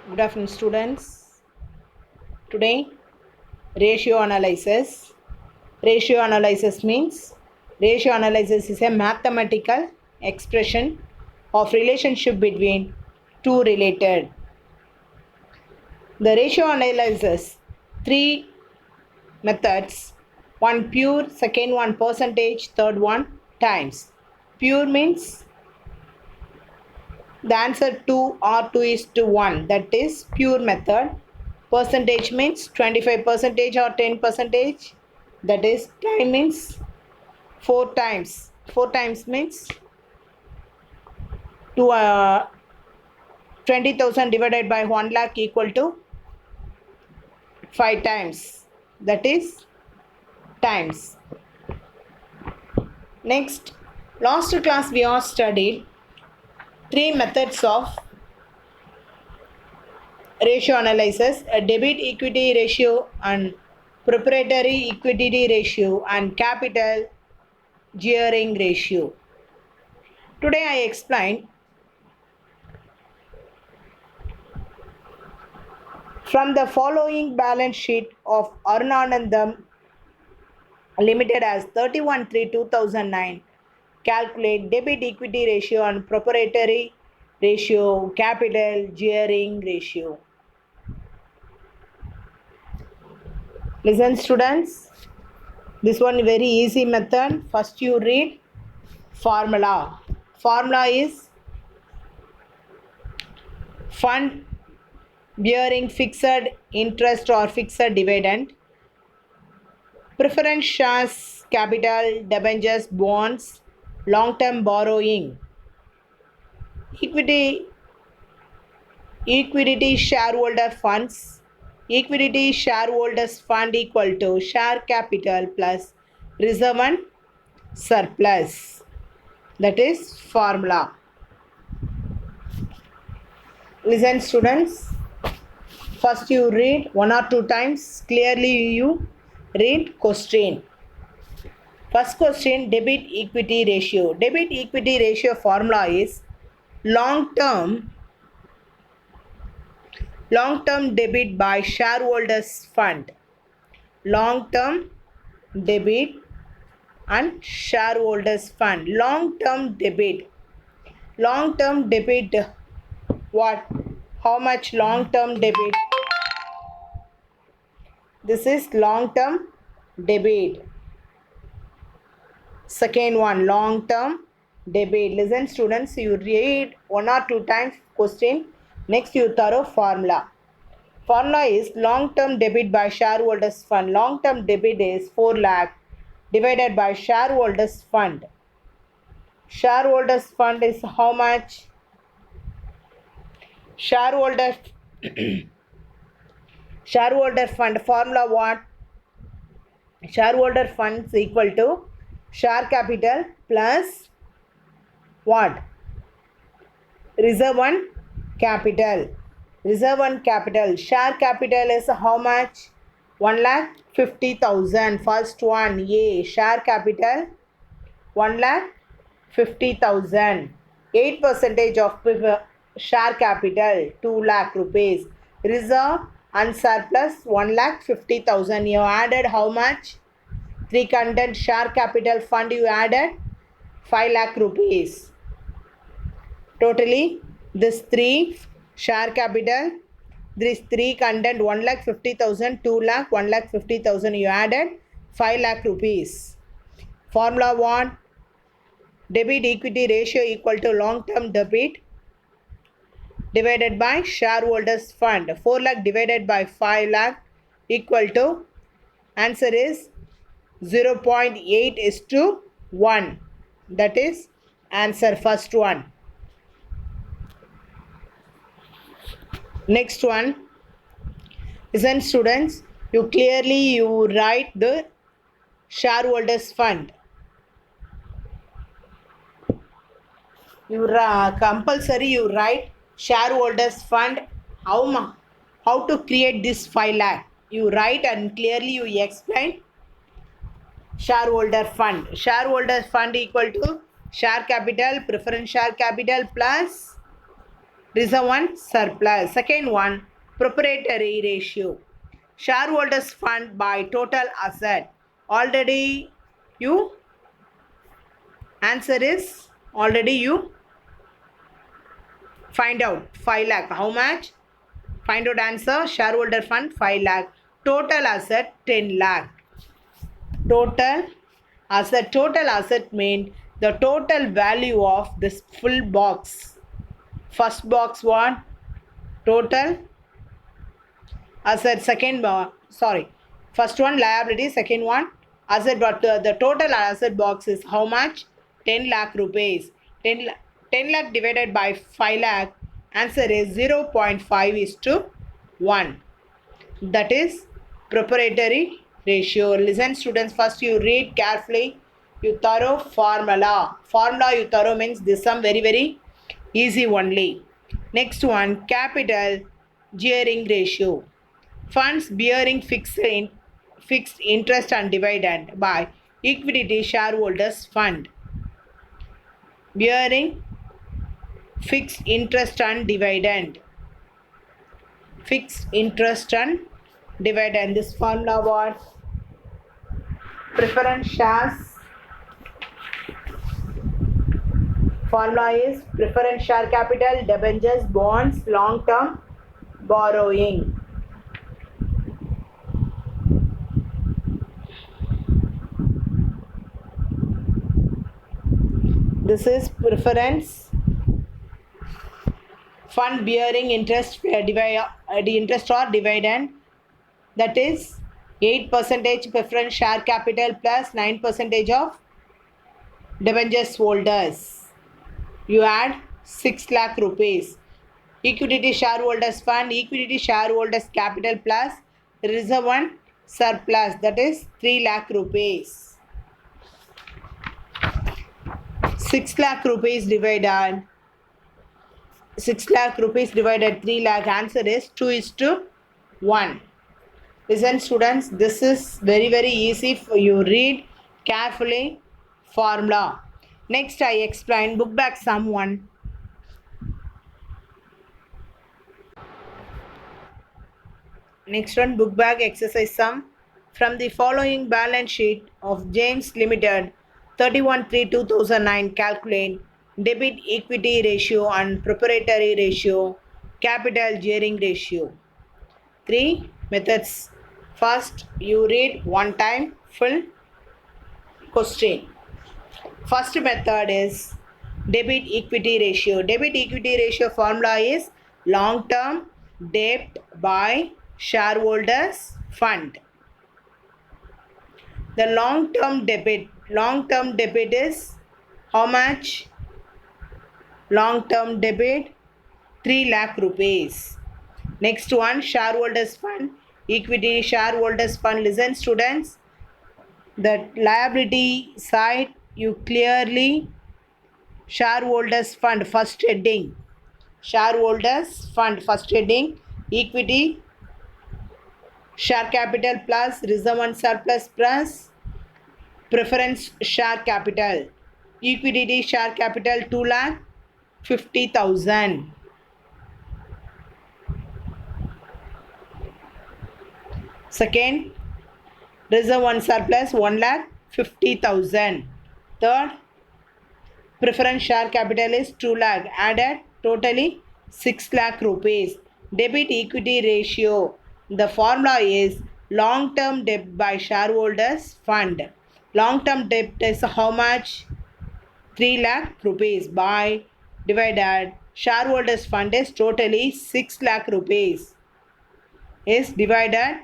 Good afternoon, students. Today, ratio analysis. Ratio analysis means ratio analysis is a mathematical expression of relationship between two related. The ratio analyzes three methods: one pure, second one percentage, third one times. Pure means the answer 2 or 2 is to 1, that is pure method. Percentage means 25 percentage or 10 percentage, that is time means 4 times. 4 times means to 20,000 divided by 1 lakh equal to 5 times, that is times. Next, last class we have studied three methods of ratio analysis: a debit equity ratio and proprietary equity ratio and capital gearing ratio. Today I explain from the following balance sheet of Arunanandam Limited as 31/3/2009. Calculate debit equity ratio and proprietary ratio, capital gearing ratio. Listen, students. This one very easy method. First you read formula. Formula is fund bearing fixed interest or fixed dividend, preference shares, capital, debentures, bonds, long-term borrowing, equity shareholder funds. Equity shareholders fund equal to share capital plus reserve and surplus. That is formula. Listen, students. First you read one or two times. Clearly you read question. First question, debit equity ratio. Debit equity ratio formula is long-term debit by shareholders fund. Long-term debit and shareholders fund. Long-term debit. Long-term debit, what? How much long-term debit? This is long-term debit. Second one, long-term debit. Listen, students, you read one or two times question. Next, you thorough formula. Formula is long-term debit by shareholders fund. Long-term debit is 4 lakh divided by shareholders fund. Shareholders fund is how much? Shareholder fund formula what? Shareholder funds equal to share capital plus what? Reserve and capital. Reserve and capital. Share capital is how much? 1,50,000. First one, A. Share capital 1,50,000. 8% of share capital 2 lakh rupees. Reserve and surplus 1,50,000. You added how much? 3 content share capital fund you added 5 lakh rupees. Totally this 3 share capital, this 3 content 1,50,000, 2 lakh, 1,50,000 you added 5 lakh rupees. Formula 1, debit equity ratio equal to long-term debit divided by shareholders fund. 4 lakh divided by 5 lakh equal to, answer is 0.8:1. That is answer first one. Next one, listen, students, you clearly write the shareholders fund. You compulsory you write shareholders fund. How to create this 5 lakh? You write and clearly you explain shareholder fund. Shareholder fund equal to share capital, preference share capital plus Reserve one surplus. Second one, proprietary ratio. Shareholders fund by total asset. Already you answer is already you find out 5 lakh. How much? Find out answer. Shareholder fund 5 lakh. Total asset 10 lakh. Total asset means the total value of this full box. First box what? Total asset. First one liability, second one asset. But the total asset box is how much? 10 lakh rupees. 10 lakh divided by 5 lakh. Answer is 0.5 is to 1. That is proprietary ratio. Listen students, first you read carefully. You thorough formula. Formula you thorough means this sum very easy only. Next one, capital gearing ratio. Funds bearing fixed interest and dividend by equity shareholders fund. Bearing fixed interest and dividend. Fixed interest and dividend. This formula what? Preference shares. Formula is preference share capital, debentures, bonds, long term borrowing. This is preference fund bearing interest or dividend, that is 8% preference share capital plus 9% of debentures holders. You add 6 lakh rupees. Equity shareholders fund, equity shareholders capital plus reserve one surplus, that is 3 lakh rupees. 6 lakh rupees divided 3 lakh, answer is 2:1. Listen students, this is very easy for you. Read carefully formula. Next I explain book back sum 1. Next one, book back exercise sum. From the following balance sheet of James Limited 31/3/2009, calculate debit equity ratio and proprietary ratio, capital gearing ratio. 3 methods. First, you read one time full question. First method is debit equity ratio. Debit equity ratio formula is long term debt by shareholders fund. The long term debit is how much? Long term debit 3 lakh rupees. Next one, shareholders fund, equity shareholders fund. Listen students, the liability side you clearly shareholders fund first heading. Shareholders fund first heading, equity share capital plus reserve and surplus plus preference share capital. Equity share capital 2,50,000. Second, reserve one surplus 1,50,000. Third, preference share capital is 2 lakh. Added totally 6 lakh rupees. Debit equity ratio. The formula is long term debt by shareholders fund. Long term debt is how much? 3 lakh rupees by divided shareholders fund is totally 6 lakh rupees. Is divided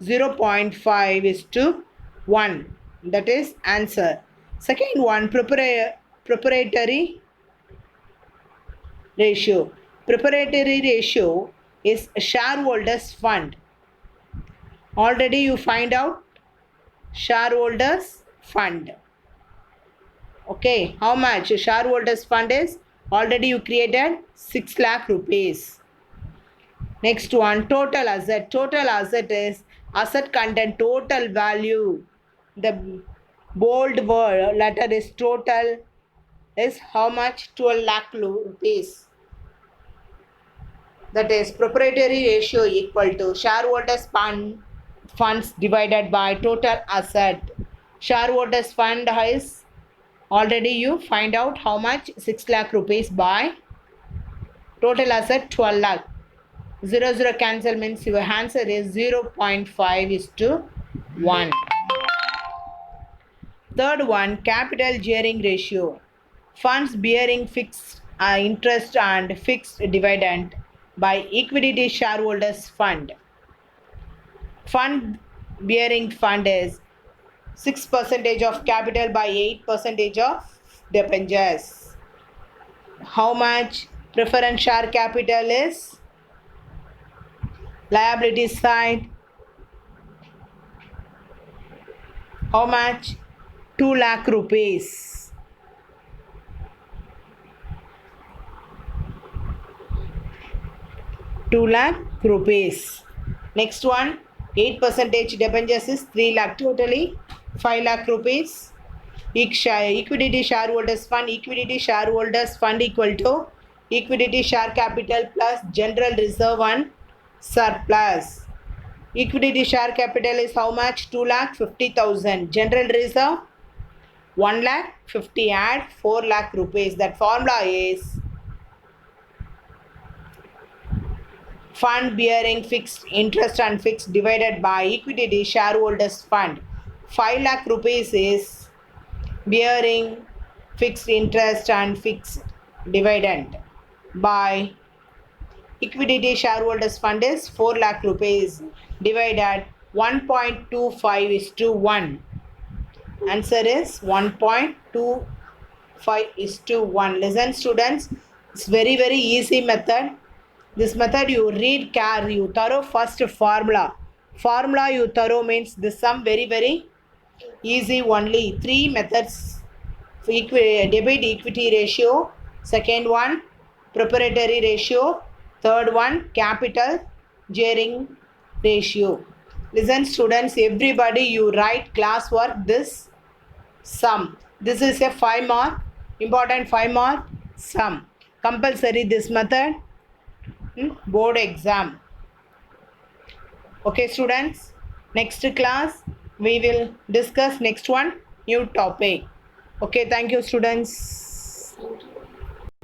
0.5:1. That is answer. Second one, proprietary ratio. Proprietary ratio is shareholders fund. Already you find out shareholders fund. Okay, how much shareholders fund is? Already you created 6 lakh rupees. Next one, total asset. Total asset is asset content total value. The bold word letter is total is how much? 12 lakh rupees. that is proprietary ratio equal to shareholders funds divided by total asset. Shareholders fund is already you find out how much 6 lakh rupees by total asset 12 lakh. 0 cancel means your answer is 0.5 is to 1. Third one, capital gearing ratio. Funds bearing fixed interest and fixed dividend by equity shareholders fund. Fund bearing fund is 6% of capital by 8% of debentures. How much preference share capital is? Liability side. How much? 2 lakh rupees. ₹2,00,000. Next one, 8% debentures is 3 lakh totally, 5 lakh rupees. Equity shareholders fund equal to equity share capital plus general reserve and surplus. Equity share capital is how much? 2,50,000. General reserve 1,50,000. Add 4 lakh rupees. That formula is fund bearing fixed interest and fixed divided by equity shareholders fund. 5 lakh rupees is bearing fixed interest and fixed dividend by equity shareholders fund is 4 lakh rupees divided 1.25 is to 1. Answer is 1.25 is to 1. Listen students, it's very easy method. This method you read care, you thorough first formula. Formula you thorough means this sum very easy only. 3 methods. Debit equity ratio. Second one proprietary ratio. Third one capital gearing ratio. Listen students, everybody you write classwork this sum. This is a 5 mark, important 5 mark sum. Compulsory this method. Board exam. Okay students, next class we will discuss next one new topic. Okay, thank you students.